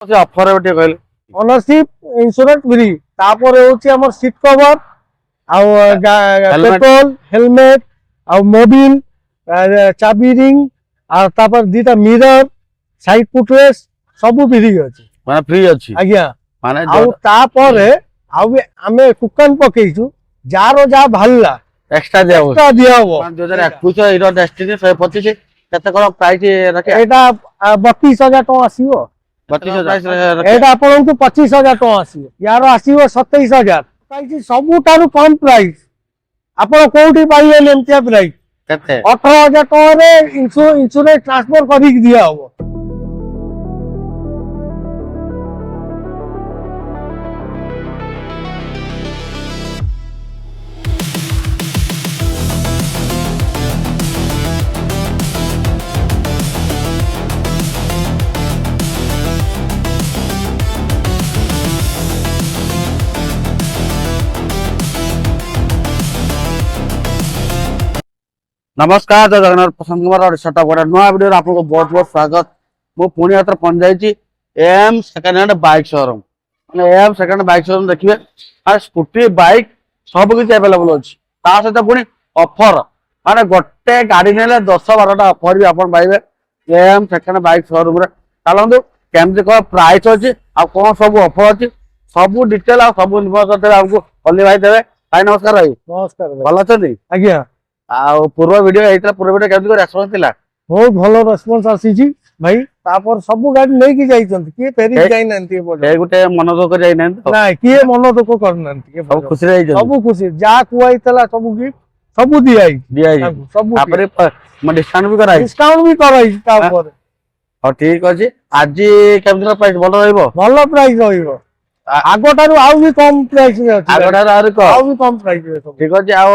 Offer ଗୋଟେ କହିଲେ ownership insurance free ତାପରେ ହଉଛି ଆମର ସିଟ୍ କଭର ଆଉ ପେଟ୍ରୋଲ ହେଲମେଟ ଆଉ ମୋବିଲ ଚାବି ରିଙ୍ଗ ଆଉ ତାପରେ ଦିଟା ମିରର ସାଇड ଫୁଟରେସ୍ ସବୁ ଫ୍ରି ଅଛି ମାନେ ଫ୍ରି ଅଛି ଆଜ୍ଞା ମାନେ ଆଉ ତାପରେ ଆଉ ଆମେ କୁପନ ପକେଇଛୁ ଯାହାର ଯାହା ବାହାରିଲା ଏକ୍ସଟ୍ରା ଦିଆ ହବ ଦିଆ ହବ 2021 ଏଇଟା ଡେଷ୍ଟିନି 125 କେତେ କଣ ପ୍ରାଇସ୍ ରଖେ ଏଇଟା 32,000 ଟଙ୍କା ଆସିବ 32,000 ଏଇଟା ଆପଣଙ୍କୁ 25,000 ଟଙ୍କା ଆସିବ ୟାର ଆସିବ 27,000 ପ୍ରାଇସ୍ ସବୁଠାରୁ କମ ପ୍ରାଇସ୍ ଆପଣ କୋଉଠି ପାଇବେନି ଏମିତିଆ ପ୍ରାଇସ୍ କେତେ 18,000 ଟଙ୍କାରେ ଇନ୍ସୁରାନ୍ସ ଟ୍ରାନ୍ସଫର କରିକି ଦିଆ ହବ नमस्कार जय जगन्नाथ पसंद कुमार ओडिशा गोटे नुआ वीडियो आपको बहुत बहुत स्वागत मु पुणी यात्रा पहुंच जाइए M second hand bike showroom M second hand bike showroom देखिए स्कूटी बाइक सब किसी अवेलेबल अच्छी सहित पुणी ऑफर माने गोटे गाड़ी ने 10-12टा ऑफर भी आप पाइबे एम सेकेंड हैंड बाइक शोरूम चलते केमती कौन प्राइस अच्छी आ कौन सब ऑफर अच्छी सब डिटेल आ सब इनफॉर्मेशन आपको अली भाई देवे भाई नमस्कार भाई नमस्कार भल अच्छे आज्ञा ଆଉ ପୂର୍ବ ଭିଡିଓ ହେଇଥିଲା ପୂର୍ବ ଭିଡିଓ କେମିତି ରେସ୍ପନ୍ସ ଥିଲା ବହୁତ ଭଲ ରେସ୍ପନ୍ସ ଆସିଛି ଭାଇ ତାପରେ ସବୁ ଗାଡି ନେଇକି ଯାଇଛନ୍ତି କିଏ ଫେରିକି ଯାଇନାହାନ୍ତି ଏ ଗୋଟେ ମନ ଦୁଃଖ କରି ଯାଇନାହାନ୍ତି ନାଇଁ କିଏ ମନ ଦୁଃଖ କରିନାହାନ୍ତି ସବୁ ଖୁସିରେ ଯାଇଛନ୍ତି ସବୁ ଖୁସି ଯାହା କୁହାଇଥିଲା ସବୁ ଗିଫ୍ଟ ସବୁ ଦିଆହେଇଛି ସବୁ ତାପରେ ଡିସକାଉଣ୍ଟ ବି କରାହେଇଛି ଡିସକାଉଣ୍ଟ ବି କରାହେଇଛି ତାପରେ ହଉ ଠିକ ଅଛି ଆଜି କେମିତି ପ୍ରାଇସ୍ ଭଲ ରହିବ ଭଲ ପ୍ରାଇସ୍ ରହିବ ଆଗଠାରୁ ଆଉ ବି କମ ପ୍ରାଇସ୍ ରେ ଅଛି ଆଗଠାରୁ ଆଉ ବି କମ ପ୍ରାଇସ୍ ରେ ସବୁ ଠିକ ଅଛି ଆଉ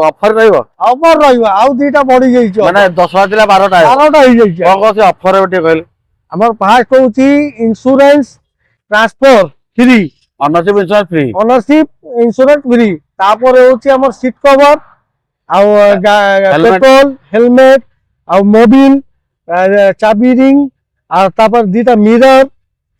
ଅଫର ରହିବ ଅଫର ରହିବ ଆଉ ଦିଟା ବଢି ଯାଇଛି ମାନେ 10ଟା ଥିଲା 12ଟା ହେଇଯାଇଛି କଣ କଣ ଅଫର ଟିକେ କହିଲେ ଆମର ଫାଷ୍ଟ ହଉଛି insurance transfer free ownership insurance free ତାପରେ ହଉଛି ଆମର ସିଟ୍ କଭର ଆଉ ପେଟ୍ରୋଲ ହେଲମେଟ ଆଉ ମୋବିଲ ଚାବି ରିଙ୍ଗ ଆଉ ତାପରେ ଦିଟା ମିରର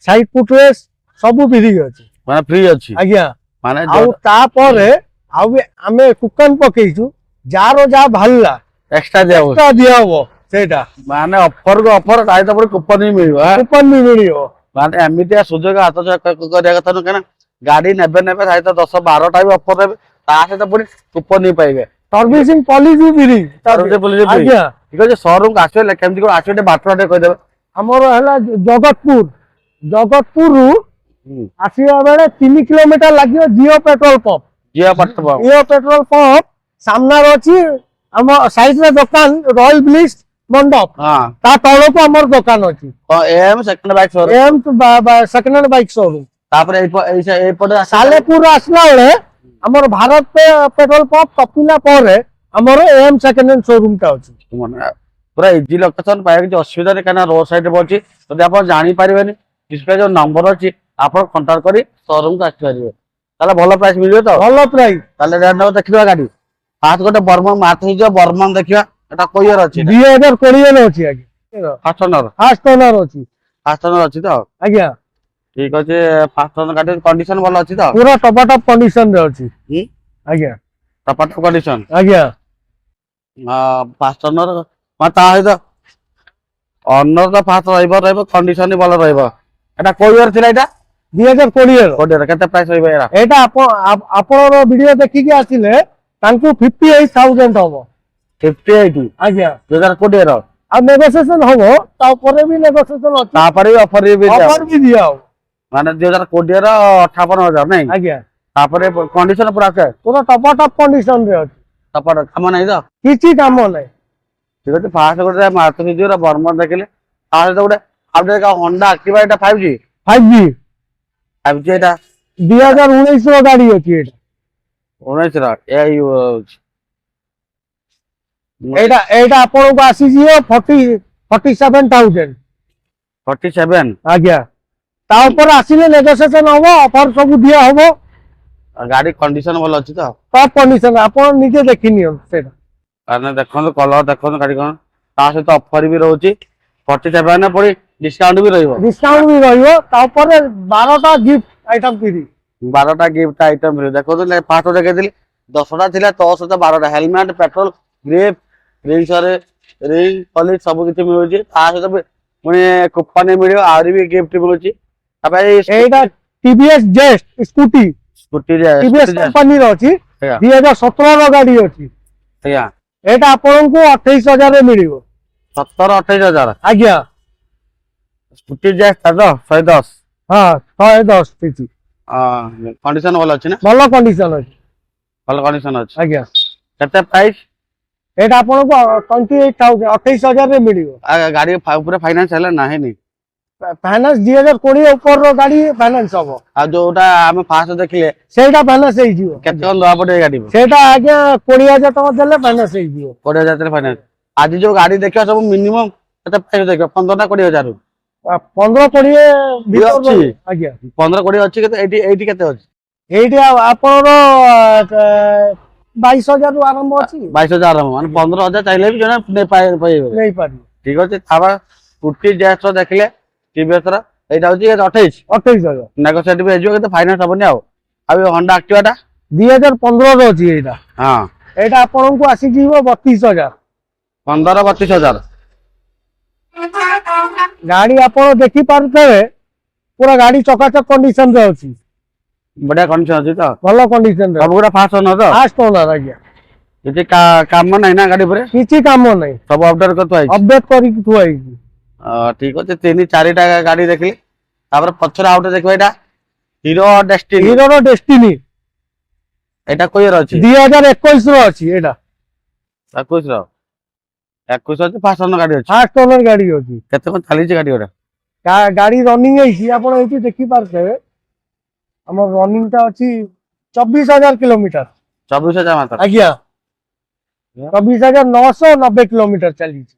ସାଇड ଫୁଟରେସ୍ ସବୁ ଫ୍ରି ଅଛି ମାନେ ଫ୍ରି ଅଛି ଆଜ୍ଞା ମାନେ ଆଉ ତାପରେ ଆଉ ଆମେ କୁପନ ପକେଇଛୁ ଯାହାର ଯାହା ବାହାରିଲା ଏକ୍ସଟ୍ରା ଦିଆ ହବ ସେଇଟା ମାନେ ଅଫର କୁ ଅଫର ସହିତ ପୁଣି କୁପନ ବି ମିଳିବ କୁପନ ବି ମିଳିବ ମାନେ ଏମିତିଆ ସୁଯୋଗ ହାତ କରିବା କଥା ନୁହେଁ କାରଣ ଗାଡି ନେବେ ସହିତ 10-12ଟା ବି ଅଫର ଦେବେ ତା ସହିତ ପୁଣି କୁପନ ବି ପାଇବେ ସର୍ଭିସିଂ ପଲିସି ଫ୍ରି ଆଜ୍ଞା ଠିକ ଅଛି ସୋରୁମ ଆସିବେ କେମିତି କଣ ଆସିବେ ଟିକେ ବାଟ ଟିକେ କହିଦେବେ ଆମର ହେଲା ଜଗତପୁରରୁ ଆସିବା ବେଳେ 3 କିଲୋମିଟର ଲାଗିବ ଜିଓ ପେଟ୍ରୋଲ ପମ୍ପ ସାମ୍ନାରେ ଅଛି ଆମ ସାଇଡ ରେ ଦୋକାନ ରୟାଲ ବ୍ଲିସ୍ ମଣ୍ଡପ ତା ତଳକୁ ଆମର ଦୋକାନ ଅଛି ଏମ୍ ସେକେଣ୍ଡ ବାଇକ୍ ଶୋରୁମ ତାପରେ ଏଇପଟେ ସାଲେପୁର ଆସିଲା ବେଳେ ଆମର ଭାରତ ପେଟ୍ରୋଲ ପମ୍ପ ଟପିଲା ପରେ ଆମର ଏମ୍ ସେକେଣ୍ଡ ହ୍ୟାଣ୍ଡ ଶୋରୁମ ଟା ଅଛି ପୁରା ଇଜି ଲୋକେସନ ପାଇବା କିଛି ଅସୁବିଧା ନାହିଁ କାରଣ ରୋଡ ସାଇଡ ରେ ଅଛି ଯଦି ଆପଣ ଜାଣିପାରିବେନି ଡିସପ୍ଲେ ଯୋଉ ନମ୍ବର ଅଛି ଆପଣ କଣ୍ଟାକ୍ଟ କରି ଶୋରୁମ କୁ ଆସିପାରିବେ ତାହେଲେ ଭଲ ପ୍ରାଇସ୍ ମିଳିବ ତ ଭଲ ପ୍ରାଇସ୍ ତାହେଲେ ଦେଖିବା ଗାଡି ଫାଷ୍ଟ ଗୋଟେ ବର୍ମନ ମାର୍କ ହେଇଯିବ ବର୍ମନ ଦେଖିବା ଏଟା କୋଇର ଅଛି 2020 ରେ ଅଛି ଆଜ୍ଞା ଫାଷ୍ଟ ଓନର ଅଛି ତ ଆଜ୍ଞା ଠିକ ଅଛି ଫାଷ୍ଟ ଓନର ଗାଡି କଣ୍ଡିସନ ଭଲ ଅଛି ତ ପୁରା ଟପା କଣ୍ଡିସନ ରେ ଅଛି ଆଜ୍ଞା ଟପା କଣ୍ଡିସନ ଆଜ୍ଞା ଫାଷ୍ଟ ଓନର ତା ସହିତ ଅନର ତ ଫାଷ୍ଟ ରହିବ କଣ୍ଡିସନ ଭଲ ରହିବ ଏଟା କୋଉ ଇୟର ଥିଲା ଏଟା 2020 କେତେ ପ୍ରାଇସ୍ ରହିବ ଏଟା ଆପଣର ଭିଡିଓ ଦେଖିକି ଆସିଲେ ତାଙ୍କୁ 58,000 ହବ 58 ଆଜ୍ଞା 2020 ର ଆଉ ନେଗୋସିଏସନ ହବ ତାପରେ ବି ନେଗୋସିଏସନ ଅଛି ତାପରେ ବି ଅଫର ବି ଦିଆ ହବ ମାନେ 2020 ର 58,000 ନାଇଁ ଆଜ୍ଞା ତାପରେ କଣ୍ଡିସନ ପୁରା ଟପା କଣ୍ଡିସନ ରେ ଅଛି କାମ ନାହିଁ ତ କିଛି କାମ ନାହିଁ ଠିକ ଅଛି ଫାଷ୍ଟ ଗୋଟେ ମାରୁତି ସୁଜୁକି ବର୍ମନ ଦେଖିଲେ ତା ସହିତ ଗୋଟେ ଆଉ ଗୋଟେ ହୋଣ୍ଡା ଆକ୍ଟିଭା ଏଟା 5G ଏଟା 2019 ର ଗାଡି ଅଛି ଏଇଟା ଆପଣଙ୍କୁ ଆସିଯିବ 47,000 ଆଜ୍ଞା ତା ଉପରେ ଆସିଲେ ନେଗୋସିଏସନ ହବ ଅଫର ସବୁ ଦିଆ ହବ ଗାଡି କଣ୍ଡିସନ ଭଲ ଅଛି ତ ଟପ୍ କଣ୍ଡିସନ ଆପଣ ନିଜେ ଦେଖି ନିଅନ୍ତୁ ସେଇଟା ଦେଖନ୍ତୁ କଲର ଦେଖନ୍ତୁ ଗାଡି କଣ ତା ସହିତ ଅଫର ବି ରହୁଛି 47 ପୁଣି ডিসকাউন্ট ବି ରହିବ। ডিসকাউন্ট ବି ରହିବ ତାପରେ 12ଟା ଗିଫ୍ଟ ଆଇଟମ ଫ୍ରି। 12ଟା ଗିଫ୍ଟ ଆଇଟମ ମିଳିବ। ଦେଖନ୍ତୁ ଫାଷ୍ଟ ଦେଖେଇଥିଲି 10ଟା ଥିଲା, ତ ସହିତ 12ଟା helmet, petrol, grip, ring polish ସବୁ କିଛି ମିଳୁଛି। ତା ସହିତ ପୁଣି କୁପନ ମିଳିବ, ଆହୁରି ବି ଗିଫ୍ଟ ମିଳୁଛି। ତାପରେ এইটা টিভিএস জেস্ট স্কুটি ସ୍କୁଟି টিভিএস କମ୍ପାନୀର ଅଛି 2017 ର ଗାଡି ଅଛି। ଆଜ୍ଞା এটা ଆପଣଙ୍କୁ 28,000 ରେ ମିଳିବ। 17-28 ହଜାର। ଆଜ୍ଞା ସ୍କୁଟି ତ 110। ହଁ 110 ପିଛି। କଣ୍ଡିସନ ଭଲ ଅଛି ନା? ଭଲ କଣ୍ଡିସନ ଅଛି। ଭଲ କଣ୍ଡିସନ ଅଛି। ଆଜ୍ଞା କେତେ ପ୍ରାଇସ୍? এটা ଆପଣଙ୍କୁ 28,000 28,000 ରେ ମିଳିବ। ଗାଡି ଉପରେ ଫାଇନାନ୍ସ ହେଲା ନା ହେଇନି? ଫାଇନାନ୍ସ 2020 ଉପରର ଗାଡି ଫାଇନାନ୍ସ ହବ। ଆଉ ଯୋଉଟା ଆମେ ଫାଷ୍ଟ ଦେଖିଲେ ସେଇଟା ଫାଇନାନ୍ସ ହେଇଯିବ। କେତେ କଣ ଦବା ପଡିବ ଗାଡି? ସେଇଟା ଆଜ୍ଞା 20,000 ଟଙ୍କା ଦେଲେ ଫାଇନାନ୍ସ ହେଇଯିବ। 20,000 ଫାଇନାନ୍ସ। ଆଜି ଯୋଉ ଗାଡି ଦେଖିବା ସବୁ ମିନିମମ୍ କେତେ ପ୍ରାଇସ୍ ଦେଖିବ? 15 ନା 20,000? 15-20 ଭିତରେ ଅଛି। ରହିବ। ଆଜ୍ଞା 15-20 ଅଛି। କେତେ ଏଇଠି କେତେ ଅଛି? এইটা ଆପଣର 22,000 ରୁ ଆରମ୍ଭ ଅଛି। 22,000 ଆରମ୍ଭ, ମାନେ 15,000 ଚାହିଁଲେ ବି ଜଣେ ପାଇବେ। ନେଇପାରିବ। ଠିକ ଅଛି। ତାପରେ ସ୍କୁଟି ଜେଷ୍ଟ ଦେଖିଲେ TVS ର ଏଇଟା ହଉଛି 28,000 ନେଗୋସିଏଟ ବି ହେଇଯିବ, କିନ୍ତୁ ଫାଇନାନ୍ସ ହବନି। ଆଉ ହଣ୍ଡା ଆକ୍ଟିଭା ଟା 2015 ର ଅଛି ଏଇଟା। ହଁ ଏଇଟା ଆପଣଙ୍କୁ ଆସିଯିବ 32,000। 15-32 ହଜାର। ଗାଡି ଆପଣ ଦେଖି ପାରୁଥିବେ ପୁରା ଗାଡି ଚକାଚକ କଣ୍ଡିସନ ରେ ଅଛି। ବଢିଆ କଣ୍ଡିସନ ଅଛି ତ? ଭଲ କଣ୍ଡିସନ ରେ। ସବୁ ଗୁଡା ଫାଷ୍ଟ ଓନର ତ? ଫାଷ୍ଟ ଓନର ଆଜ୍ଞା। କିଛି କାମ ନାହିଁ ନା ଗାଡି ଉପରେ? କିଛି କାମ ନାହିଁ, ସବୁ ଅପଡେଟ କରିଥୁଆ ହେଇଛି। ଅପଡେଟ କରିକି ଥୁଆ ହେଇଛି। ଠିକ ଅଛି। 3-4ଟା ଗାଡି ଦେଖିଲି। ତାପରେ ପଛରେ ଆଉ ଗୋଟେ ଦେଖିବା, ଏଇଟା ହିରୋ ଡେଷ୍ଟିନି। ହିରୋର ଡେଷ୍ଟିନି ଏଇଟା କୋଉ ଇୟର ଅଛି? 2021 ର ଅଛି। ଏଇଟା 21 ଅଛି। ଫାଷ୍ଟ ଓନର ଗାଡି ଅଛି। ଫାଷ୍ଟ ଓନର ଗାଡି ଅଛି। କେତେ କଣ ଚାଲିଛି ଗାଡି ଗୁଡା? ଗାଡି ରନିଂ ହେଇଛି, ଆପଣ ଏଇଠି ଦେଖି ପାରୁଥିବେ। ଆମର ରନିଂ ଟା ଅଛି 24,000 କିଲୋମିଟର। 24,000 ମାତ୍ର? ଆଜ୍ଞା 24,990 କିଲୋମିଟର ଚାଲିଛି।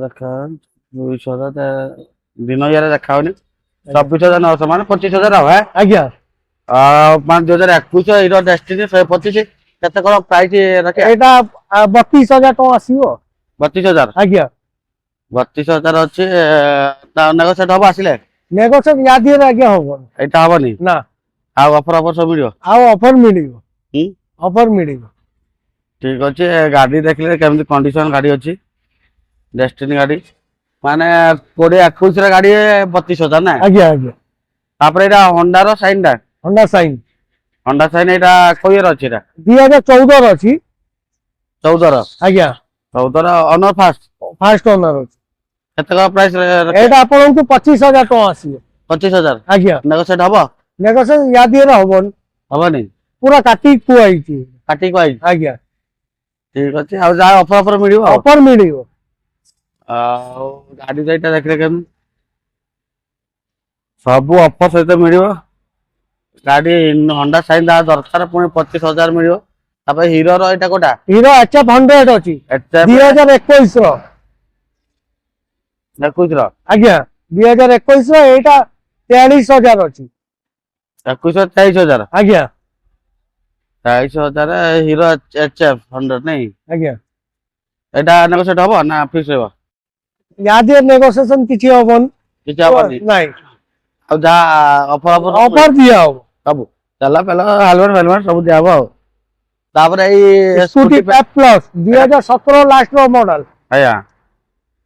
ଦେଖା 2,000 ଦିନ ଇଆରେ ଦେଖା ହଉନି। 24,900 ମାନେ 25,000 ହବ। ଆଜ୍ଞା ମାନେ 2021 ହିରୋ ଡେଷ୍ଟିନି 125। କେତେ କଣ ପ୍ରାଇସ୍ ରଖିବା? ଏଇଟା 32,000 ଟଙ୍କା ଆସିବ। 32,000? ଆଜ୍ଞା 32,000 ଅଛି। ନେଗୋସିଏଟ ହବ ଆସିଲେ? ନେଗୋସିଏଟ ୟା ଦିହରେ ଆଜ୍ଞା ହବନି। ଏଇଟା ହବନି ନା। ଆଉ ଅଫର ସବୁ ମିଳିବ? ଆଉ ଅଫର ମିଳିବ। ହୁଁ ଅଫର ମିଳିବ। ଠିକ ଅଛି। ଗାଡି ଦେଖିଲେ କେମିତି କଣ୍ଡିସନ ଗାଡି ଅଛି। ଡେଷ୍ଟିନି ଗାଡି ମାନେ 2021 ର ଗାଡି 32,000 ନା? ଆଜ୍ଞା ଆଜ୍ଞା ତାପରେ ଏଇଟା ହଣ୍ଡାର ସାଇନ୍ ଟା? ହଣ୍ଡା ସାଇନ୍। ହଣ୍ଡା ସାଇନ୍ ଏଇଟା କୋଉ ଇୟର ଅଛି? ଏଇଟା 2014 ର ଅଛି। 14ର? ଆଜ୍ଞା 14ର ଅନର ଫାଷ୍ଟ ଓନର ଅଛି। କେତେ କଣ ପ୍ରାଇସ୍? ଏଇଟା ଆପଣଙ୍କୁ 25,000 ଟଙ୍କା ଆସିବ। 25,000? ଆଜ୍ଞା ନେଗୋସିଏଟ ହବ? ନେଗୋସିଏଟ ୟା ଦିହରେ ହବନି। ହବନି? ପୁରା କାଟିକି ଥୁଆ ହେଇଛି। କାଟିକି କହିଛି। ଆଜ୍ଞା ଠିକ ଅଛି। ଆଉ ଯାହା ଅଫର ମିଳିବ? ଅଫର ମିଳିବ। ଆଉ ଗାଡି ଏଇଟା ଦେଖିଲେ କେମିତି ସବୁ ଅଫର ସହିତ ମିଳିବ। ଗାଡି ହଣ୍ଡା ସାଇନ୍ ଯାହା ଦରକାର ପୁଣି 25,000 ମିଳିବ। ତାପରେ ହିରୋର ଏଇଟା କୋଉଟା? ହିରୋ HF 100 ଅଛି 2021 ର। 21 ର? ଆଜ୍ଞା 2021 ର। ଏଇଟା 43,000 ଅଛି। 21 23,000? ଆଜ୍ଞା 23,000 ହିରୋ HF 100 ନାଇଁ? ଆଜ୍ଞା ଏଇଟା ନେଗୋସିଏଟ ହବ ନା ଫିକ୍ସ ରହିବ? ୟା ଦିହରେ ନେଗୋସିଏସନ କିଛି ହବନି। କିଛି ହବନି? ନାଇଁ। ଆଉ ଯାହା ଅଫର ଦିଆ ହବ। ସବୁ ଚାଲା ପେଲା ହେଲମେଟ ସବୁ ଦିଆ ହବ। ଆଉ ତାପରେ ଏଇ ସ୍କୁଟି ପେପ୍ ପ୍ଲସ 2017 ଲାଷ୍ଟ ର ମଡେଲ। ଆଜ୍ଞା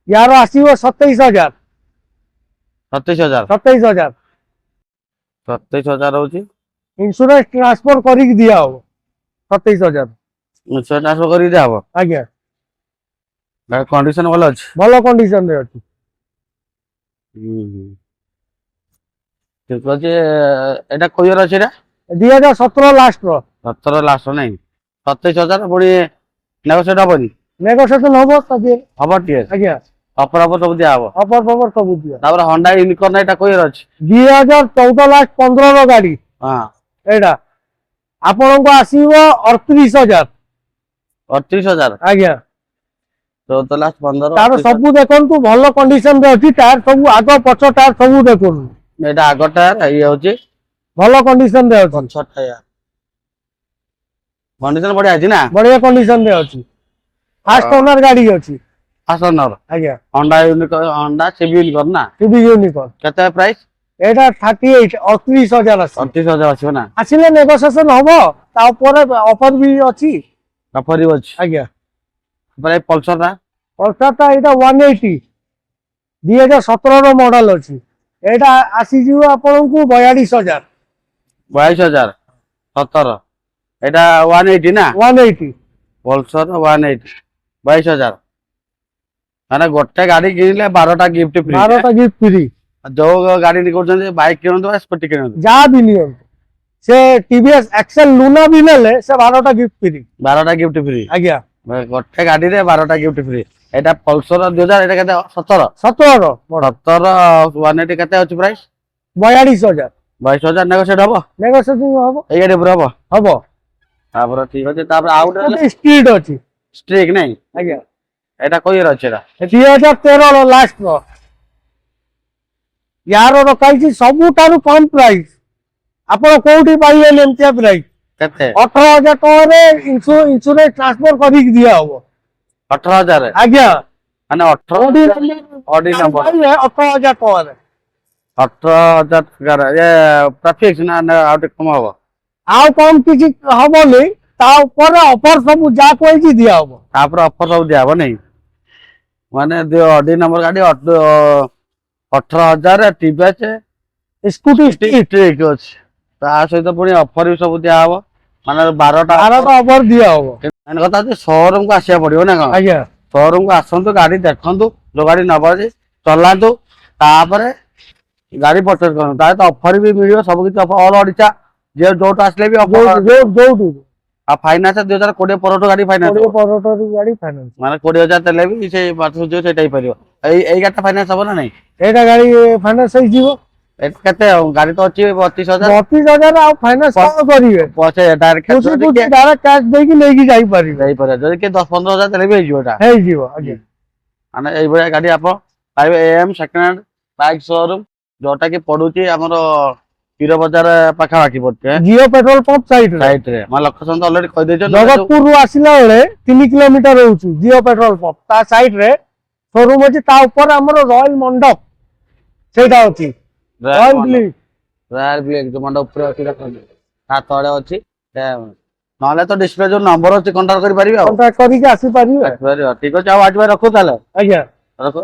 यार ଆସିବ 27,000। 27,000? 27,000 27,000 ହଉଛି। ଇନ୍ସୁରାନ୍ସ ଟ୍ରାନ୍ସଫର କରିକି ଦିଆ ହବ 27,000। ଟ୍ରାନ୍ସଫର କରିକି ଦିଆ ହବ? ଆଜ୍ଞା କଣ୍ଡିସନ ଭଲ ଅଛି? ଭଲ କଣ୍ଡିସନ ରେ ଅଛି। ଠିକ ଅଛି। ଏଇଟା କୋଉ ଇୟର ଅଛି? ଏଇଟା 2017 ଲାଷ୍ଟ ର। 17 ଲାଷ୍ଟ ନାଇଁ? 27,000 ପୁଣି ନେଗୋସିଏଟ ହବନି? ନେଗୋସିଏସନ ହବ ହବ ଟିକେ? ଆଜ୍ଞା ଅଫର ସବୁ ଦିଆ ହବ? ଅଫର ଫଫର ସବୁ ଦିଆ। ତାପରେ ହଣ୍ଡା ୟୁନିକର୍ନ ଏଇଟା କୋଉ ଇୟର ଅଛି? 2014 ଲାଷ୍ଟ 15 ର ଗାଡି। ହଁ ଏଇଟା ଆପଣଙ୍କୁ ଆସିବ 38,000। 38,000? ଆଜ୍ଞା 14 ଲାଷ୍ଟ 15? ତାର ସବୁ ଦେଖନ୍ତୁ ଭଲ କଣ୍ଡିସନ ରେ ଅଛି। ଟାୟାର ସବୁ ଆଗ ପଛ ଟାୟାର ସବୁ ଦେଖନ୍ତୁ। ଏଇଟା ଆଗ ଟାୟାର, ଇଏ ହଉଛି ଭଲ କଣ୍ଡିସନ ରେ ଅଛି। ପଛ ଟାୟାର। କଣ୍ଡିସନ ବଢିଆ ଅଛି ନା? ବଢିଆ କଣ୍ଡିସନ ରେ ଅଛି। ଫାଷ୍ଟ ଓନର ଗାଡି ଅଛି। ଫାସନର ଆଜ୍ଞା ହଣ୍ଡା ହଣ୍ଡା ସିବି ୟୁନିକର୍ନ ନା ଟିଭି ୟୁନିକର୍ନ କେତେ ପ୍ରାଇସ୍? ଏଇଟା 38 38,000 ଅଛି। 38,000 ଆସିବ ନା? ଆସିଲେ ନେଗୋସିଏସନ ହବ, ତା ଉପରେ ଅଫର ବି ଅଛି। ଅଫର ବି ଅଛି। ଆଜ୍ଞା ତାପରେ ପଲସର ଟା ପଲସରଟା ଏଇଟା 180 2017 ର ମଡେଲ ଅଛି। ଏଇଟା ଆସିଯିବ ଆପଣଙ୍କୁ 42,000। 22,000 17 ଏଇଟା 180 ନା? 180 ପଲସର 180 22,000 ମାନେ ଗୋଟେ ଗାଡି କିଣିଲେ 12ଟା ଗିଫ୍ଟ ଫ୍ରି। 12ଟା ଗିଫ୍ଟ ଫ୍ରି। ଯୋଉ ଗାଡି କରୁଛନ୍ତି ବାଇକ୍ କିଣନ୍ତୁ ବା ସ୍କୁଟି କିଣନ୍ତୁ ଯାହା ବି ନିଅନ୍ତୁ, ସେ ଟିଭିଏସ୍ ଏକ୍ସେଲ ଲୁନା ବି ନେଲେ ସେ 12ଟା ଗିଫ୍ଟ ଫ୍ରି। 12ଟା ଗିଫ୍ଟ ଫ୍ରି। ଆଜ୍ଞା ଗୋଟେ ଗାଡିରେ 12ଟା ଗିଫ୍ଟ ଫ୍ରି। ଏଇଟା ପଲସର 2000 ଏଇଟା କେତେ? 17 17 180 କେତେ ଅଛି ପ୍ରାଇସ୍? 42,000 22,000 ନେଗୋସିଏଟ ହବ? ନେଗୋସିଏସନ ହବ। ଏଇ ଗାଡି ଉପରେ ହବ? ହବ ତାପରେ ଠିକ ଅଛି। ତାପରେ ଆଉ ଗୋଟେ ସ୍ଟ୍ରିଟ୍ ଅଛି। ଷ୍ଟ୍ରିକ୍ ନାଇଁ ଆଜ୍ଞା ଏଇଟା କୋଉ ଇୟର ଅଛି? ଏଇଟା 2013 ର ଲାଷ୍ଟ ର। ୟାର ରଖାଇଛି ସବୁଠାରୁ କମ ପ୍ରାଇସ୍। ଆପଣ କୋଉଠି ପାଇବେନି ଏମିତିଆ ପ୍ରାଇସ୍। କେତେ? 18,000 ଟଙ୍କାରେ ଇନ୍ସୁରାନ୍ସ ଟ୍ରାନ୍ସଫର କରିକି ଦିଆ ହବ। 18,000 ଆଜ୍ଞା ମାନେ 18 ଅଡି ନମ୍ବର 18,000 ଟଙ୍କାରେ। 18,000 ଇଏ ପୁରା ଫିକ୍ସ ନା ଆଉ ଟିକେ କମ ହବ? ଆଉ କମ କିଛି ହବନି, ତା ଉପରେ ଅଫର ସବୁ ଯାହା କହିଛି ଦିଆ ହବ। ତାପରେ ଅଫର ସବୁ ଦିଆହବ ନାଇଁ? ମାନେ ଅଡି ନମ୍ବର ଗାଡି 18,000 ଟିଭିଏସ୍ ସ୍କୁଟି ଷ୍ଟ୍ରିକ୍ ଅଛି। ତା ସହିତ ପୁଣି ଅଫର ବି ସବୁ ଦିଆହବ। ମାନେ 12ଟା ଅଫର ଦିଆ ହବ। ମେନ୍ କଥା ହଉଛି ସୋରୁମ କୁ ଆସିବାକୁ ପଡିବ ନା କଣ? ଆଜ୍ଞା ସୋରୁମ କୁ ଆସନ୍ତୁ, ଗାଡି ଦେଖନ୍ତୁ, ଯୋଉ ଗାଡି ନବ ଅଛି ଚଲାନ୍ତୁ, ତାପରେ ଗାଡି ପର୍ଚେଜ କରନ୍ତୁ। ତା ସହିତ ଅଫର ବି ମିଳିବ, ସବୁ କିଛି ଅଫର ଅଲ ଓଡିଶା ଯିଏ ଯୋଉଠୁ ଆସିଲେ ବି ଅଫର। ଯୋଉଠୁ ଆଉ ଫାଇନାନ୍ସ 2020 ପରଠୁ ଗାଡି ଫାଇନାନ୍ସ ଗାଡି ଫାଇନାନ୍ସ। ମାନେ 20,000 ଦେଲେ ବି ସେଇ ମାସ ସୁଝିବ ସେଇଟା ହେଇପାରିବ। ଏଇ ଗାଡିଟା ଫାଇନାନ୍ସ ହବ ନା ନାଇଁ? ଏଇଟା ଗାଡି ଫାଇନାନ୍ସ ହେଇଯିବ। ଏଇଟା କେତେ ଆଉ ଗାଡି ତ ଅଛି 32,000। 32,000 ଆଉ ଫାଇନାନ୍ସ କଣ କରିବେ? ଡାଇରେକ୍ଟ କ୍ୟାଶ ଦେଇକି ନେଇକି ଯାଇପାରିବେ। ଯଦି କିଏ 10-15,000 ଦେଲେ ବି ହେଇଯିବ ଏଟା। ହେଇଯିବ ଆଜ୍ଞା। ମାନେ ଏଇଭଳିଆ ଗାଡି ଆପଣ ପାଇବେ AM second hand bike showroom, ଯୋଉଟା କି ପଡୁଛି ଆମର କ୍ଷୀର ବଜାର ପାଖାପାଖି ପଡୁଛି। ଜିଓ ପେଟ୍ରୋଲ ପମ୍ପ ସାଇଡ ରେ ମାନେ ଲକ୍ଷ୍ମଣ ଅଲରେଡି କହିଦେଇଛନ୍ତି। ଜଗତପୁରରୁ ଆସିଲା ବେଳେ 3 କିଲୋମିଟର ରହୁଛି ଜିଓ ପେଟ୍ରୋଲ ପମ୍ପ। ତା ସାଇଡ ରେ ଶୋରୁମ ଅଛି, ତା ଉପରେ ଆମର ରୟାଲ ମଣ୍ଡପ ସେଇଟା ଅଛି। ରୟାଲ ଯୋଉ ମଣ୍ଡପ ଉପରେ ଅଛି ଦେଖନ୍ତୁ, ତା ତଳେ ଅଛି। ନହେଲେ ତ ଡିସପ୍ଲେ ଯୋଉ ନମ୍ବର ଅଛି କଣ୍ଟାକ୍ଟ କରିପାରିବେ ଆଉ। କଣ୍ଟାକ୍ଟ କରିକି ଆସିପାରିବେ। ଠିକ ଅଛି, ଆଉ ଆଜି ପାଇଁ ରଖୁ ତାହେଲେ। ଆଜ୍ଞା ରଖୁ।